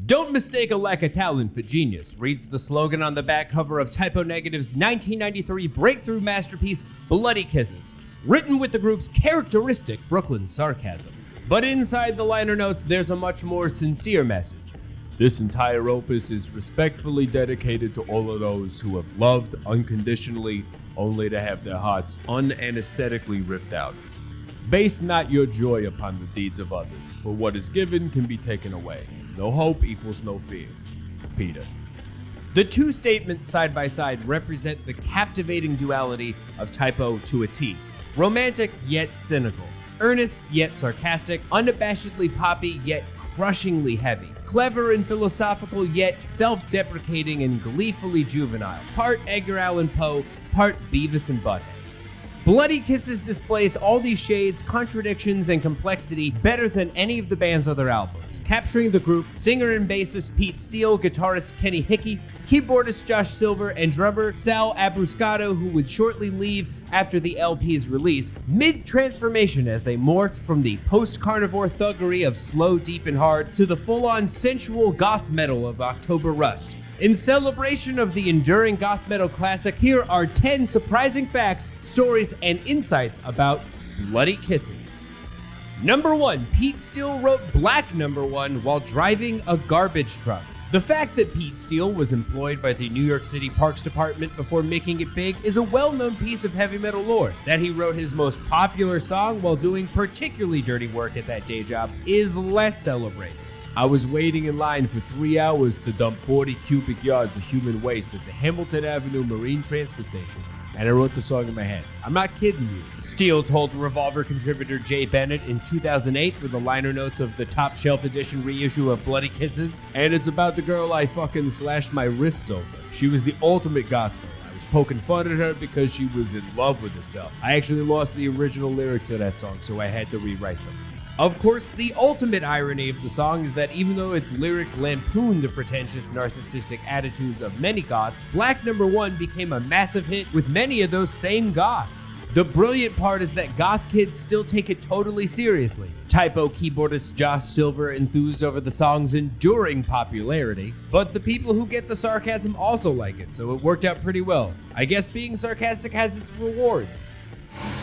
Don't mistake a lack of talent for genius, reads the slogan on the back cover of Typo Negative's 1993 breakthrough masterpiece, Bloody Kisses, written with the group's characteristic Brooklyn sarcasm. But inside the liner notes, there's a much more sincere message. This entire opus is respectfully dedicated to all of those who have loved unconditionally, only to have their hearts unanesthetically ripped out. Base not your joy upon the deeds of others, for what is given can be taken away. No hope equals no fear. Peter. The two statements side by side represent the captivating duality of Typo to a T. Romantic yet cynical. Earnest yet sarcastic. Unabashedly poppy yet crushingly heavy. Clever and philosophical yet self-deprecating and gleefully juvenile. Part Edgar Allan Poe, part Beavis and Butthead. Bloody Kisses displays all these shades, contradictions, and complexity better than any of the band's other albums, capturing the group, singer and bassist Pete Steele, guitarist Kenny Hickey, keyboardist Josh Silver, and drummer Sal Abruscato, who would shortly leave after the LP's release, mid-transformation as they morphed from the post-carnivore thuggery of Slow, Deep, and Hard to the full-on sensual goth metal of October Rust. In celebration of the enduring goth metal classic, here are 10 surprising facts, stories, and insights about Bloody Kisses. Number 1, Pete Steele wrote Black Number 1 while driving a garbage truck. The fact that Pete Steele was employed by the New York City Parks Department before making it big is a well-known piece of heavy metal lore. That he wrote his most popular song while doing particularly dirty work at that day job is less celebrated. I was waiting in line for 3 hours to dump 40 cubic yards of human waste at the Hamilton Avenue Marine Transfer Station, and I wrote the song in my head. I'm not kidding you. Steele told Revolver contributor Jay Bennett in 2008 for the liner notes of the Top Shelf Edition reissue of Bloody Kisses, and it's about the girl I fucking slashed my wrists over. She was the ultimate goth girl. I was poking fun at her because she was in love with herself. I actually lost the original lyrics to that song, so I had to rewrite them. Of course, the ultimate irony of the song is that even though its lyrics lampoon the pretentious, narcissistic attitudes of many goths, Black Number 1 became a massive hit with many of those same goths. The brilliant part is that goth kids still take it totally seriously. Typo keyboardist Josh Silver enthused over the song's enduring popularity, but the people who get the sarcasm also like it, so it worked out pretty well. I guess being sarcastic has its rewards.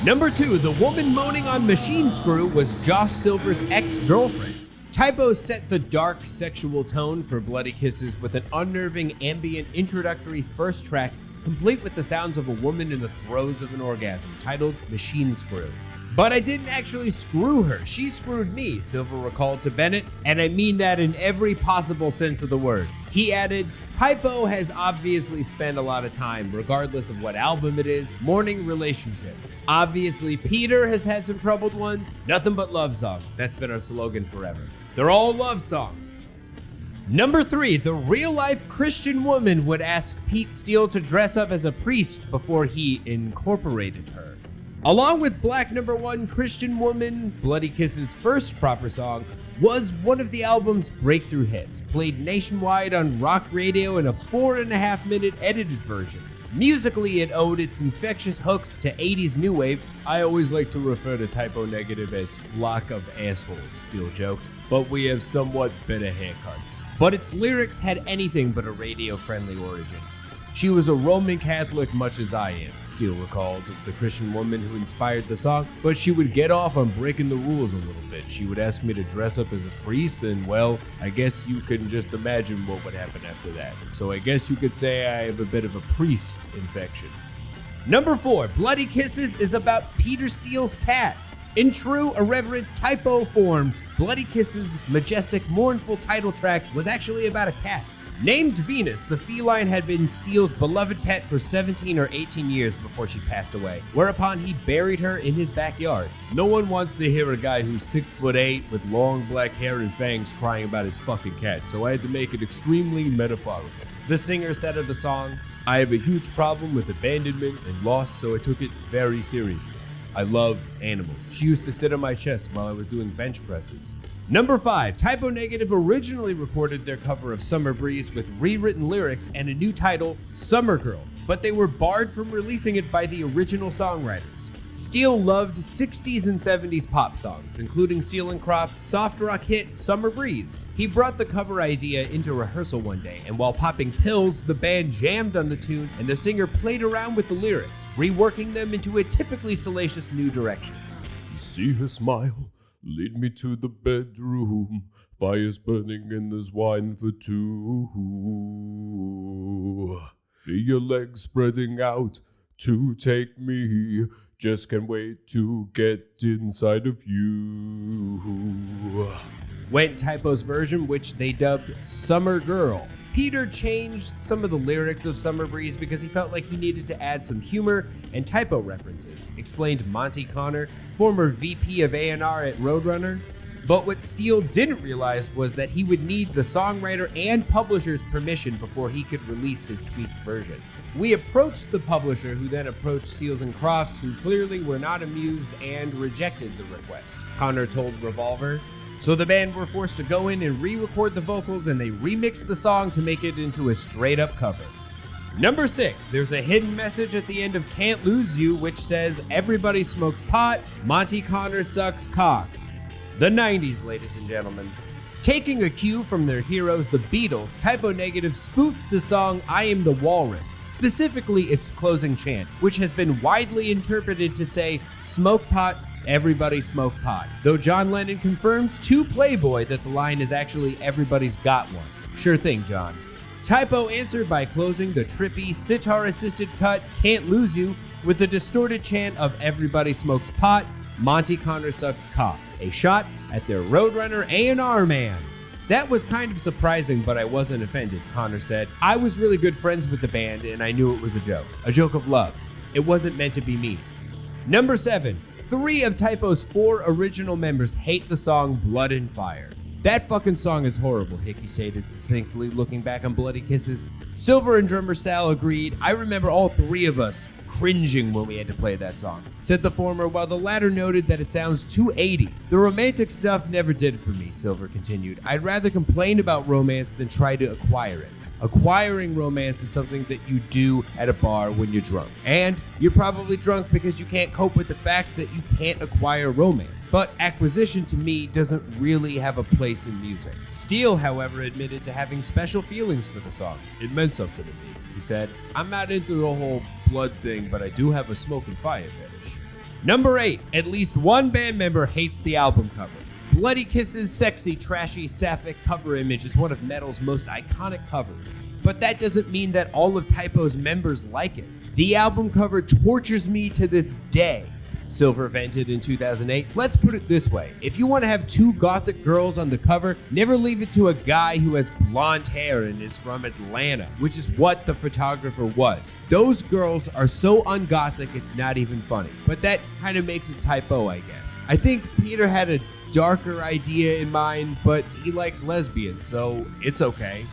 Number 2, the woman moaning on Machine Screw was Josh Silver's ex-girlfriend. Typo set the dark, sexual tone for Bloody Kisses with an unnerving, ambient introductory first track, complete with the sounds of a woman in the throes of an orgasm, titled Machine Screw. But I didn't actually screw her, she screwed me, Silver recalled to Bennett, and I mean that in every possible sense of the word. He added, Typo has obviously spent a lot of time, regardless of what album it is, mourning relationships. Obviously, Peter has had some troubled ones. Nothing but love songs. That's been our slogan forever. They're all love songs. Number 3, the real-life Christian woman would ask Pete Steele to dress up as a priest before he incorporated her. Along with Black Number 1, Christian Woman, Bloody Kisses' first proper song, was one of the album's breakthrough hits, played nationwide on rock radio in a 4.5-minute edited version. Musically, it owed its infectious hooks to 80s new wave. I always like to refer to Typo Negative as flock of assholes, Steele joked, but we have somewhat better haircuts. But its lyrics had anything but a radio-friendly origin. She was a Roman Catholic much as I am, Steele recalled of the Christian woman who inspired the song, but she would get off on breaking the rules a little bit. She would ask me to dress up as a priest, and well, I guess you can just imagine what would happen after that. So I guess you could say I have a bit of a priest infection. Number 4, Bloody Kisses is about Peter Steele's cat. In true irreverent Typo form, Bloody Kisses' majestic, mournful title track was actually about a cat. Named Venus, the feline had been Steele's beloved pet for 17 or 18 years before she passed away, whereupon he buried her in his backyard. No one wants to hear a guy who's 6'8" with long black hair and fangs crying about his fucking cat, so I had to make it extremely metaphorical. The singer said of the song, I have a huge problem with abandonment and loss, so I took it very seriously. I love animals. She used to sit on my chest while I was doing bench presses. Number 5, Typo Negative originally recorded their cover of Summer Breeze with rewritten lyrics and a new title, Summer Girl, but they were barred from releasing it by the original songwriters. Steele loved 60s and 70s pop songs, including Seal and Croft's soft rock hit Summer Breeze. He brought the cover idea into rehearsal one day, and while popping pills, the band jammed on the tune and the singer played around with the lyrics, reworking them into a typically salacious new direction. See her smile, lead me to the bedroom, fire's burning and there's wine for two. Feel your legs spreading out to take me, just can't wait to get inside of you. Went Typo's version, which they dubbed Summer Girl. Peter changed some of the lyrics of Summer Breeze because he felt like he needed to add some humor and Typo references, explained Monty Connor, former VP of A&R at Roadrunner. But what Steele didn't realize was that he would need the songwriter and publisher's permission before he could release his tweaked version. We approached the publisher, who then approached Seals and Crofts, who clearly were not amused and rejected the request, Connor told Revolver. So the band were forced to go in and re-record the vocals, and they remixed the song to make it into a straight-up cover. Number 6, there's a hidden message at the end of Can't Lose You, which says, "Everybody smokes pot, Monty Connor sucks cock." The 90s, ladies and gentlemen. Taking a cue from their heroes, the Beatles, Typo Negative spoofed the song I Am the Walrus, specifically its closing chant, which has been widely interpreted to say, "Smoke pot, everybody smoke pot." Though John Lennon confirmed to Playboy that the line is actually "everybody's got one." Sure thing, John. Typo answered by closing the trippy, sitar-assisted cut Can't Lose You with the distorted chant of "Everybody smokes pot, Monty Connor sucks cock," a shot at their Roadrunner A&R man. That was kind of surprising, but I wasn't offended, Connor said. I was really good friends with the band, and I knew it was a joke of love. It wasn't meant to be mean. Number 7, 3 of Typo's 4 original members hate the song Blood and Fire. That fucking song is horrible, Hickey stated succinctly, looking back on Bloody Kisses. Silver and drummer Sal agreed. I remember all 3 of us cringing when we had to play that song, said the former, while the latter noted that it sounds too 80s. The romantic stuff never did it for me, Silver continued. I'd rather complain about romance than try to acquire it. Acquiring romance is something that you do at a bar when you're drunk. And you're probably drunk because you can't cope with the fact that you can't acquire romance. But acquisition to me doesn't really have a place in music. Steele, however, admitted to having special feelings for the song. It meant something to me, he said. I'm not into the whole blood thing, but I do have a smoke and fire fetish. Number 8, at least one band member hates the album cover. Bloody Kisses' sexy, trashy, sapphic cover image is one of metal's most iconic covers, but that doesn't mean that all of Typo's members like it. The album cover tortures me to this day, Silver vented in 2008. Let's put it this way. If you want to have 2 gothic girls on the cover, never leave it to a guy who has blonde hair and is from Atlanta, which is what the photographer was. Those girls are so ungothic it's not even funny. But that kind of makes it Typo, I guess. I think Peter had a darker idea in mind, but he likes lesbians, so it's okay.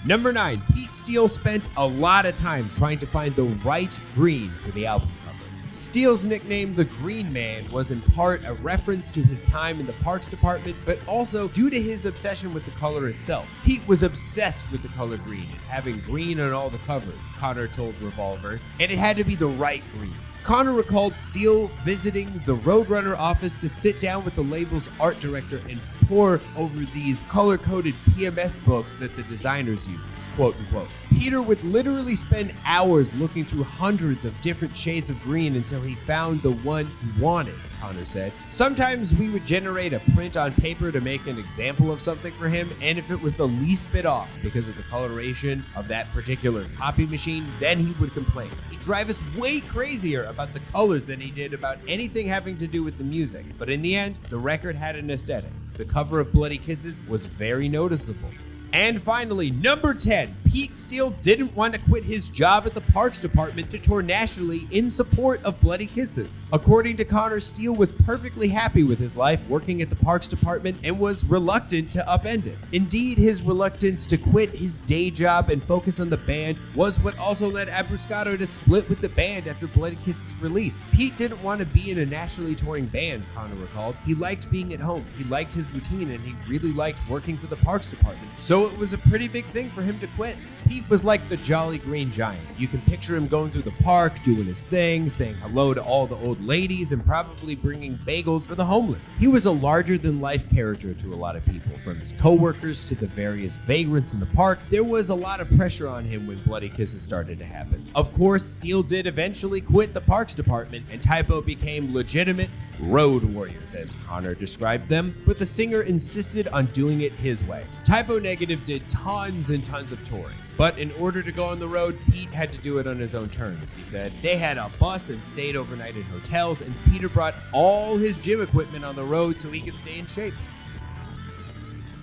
Number 9, Pete Steele spent a lot of time trying to find the right green for the album cover. Steele's nickname, the Green Man, was in part a reference to his time in the Parks Department, but also due to his obsession with the color itself. Pete was obsessed with the color green and having green on all the covers, Connor told Revolver, and it had to be the right green. Connor recalled Steele visiting the Roadrunner office to sit down with the label's art director and pore over these color-coded PMS books that the designers use, quote unquote. Peter would literally spend hours looking through hundreds of different shades of green until he found the one he wanted, Connor said. Sometimes we would generate a print on paper to make an example of something for him, and if it was the least bit off because of the coloration of that particular copy machine, then he would complain. He'd drive us way crazier about the colors than he did about anything having to do with the music. But in the end, the record had an aesthetic. The cover of Bloody Kisses was very noticeable. And finally, number 10, Pete Steele didn't want to quit his job at the Parks Department to tour nationally in support of Bloody Kisses. According to Connor, Steele was perfectly happy with his life working at the Parks Department and was reluctant to upend it. Indeed, his reluctance to quit his day job and focus on the band was what also led Abramson to split with the band after Bloody Kisses' release. Pete didn't want to be in a nationally touring band, Connor recalled. He liked being at home, he liked his routine, and he really liked working for the Parks Department. So it was a pretty big thing for him to quit. Pete was like the Jolly Green Giant. You can picture him going through the park, doing his thing, saying hello to all the old ladies, and probably bringing bagels for the homeless. He was a larger-than-life character to a lot of people, from his co-workers to the various vagrants in the park. There was a lot of pressure on him when bloody kisses started to happen. Of course, Steele did eventually quit the parks department, and Typo became legitimate road warriors, as Connor described them, but the singer insisted on doing it his way. Typo Negative did tons and tons of touring, but in order to go on the road, Pete had to do it on his own terms, he said. They had a bus and stayed overnight in hotels, and Peter brought all his gym equipment on the road so he could stay in shape.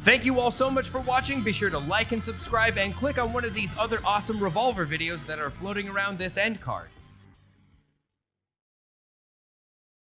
Thank you all so much for watching. Be sure to like and subscribe and click on one of these other awesome Revolver videos that are floating around this end card.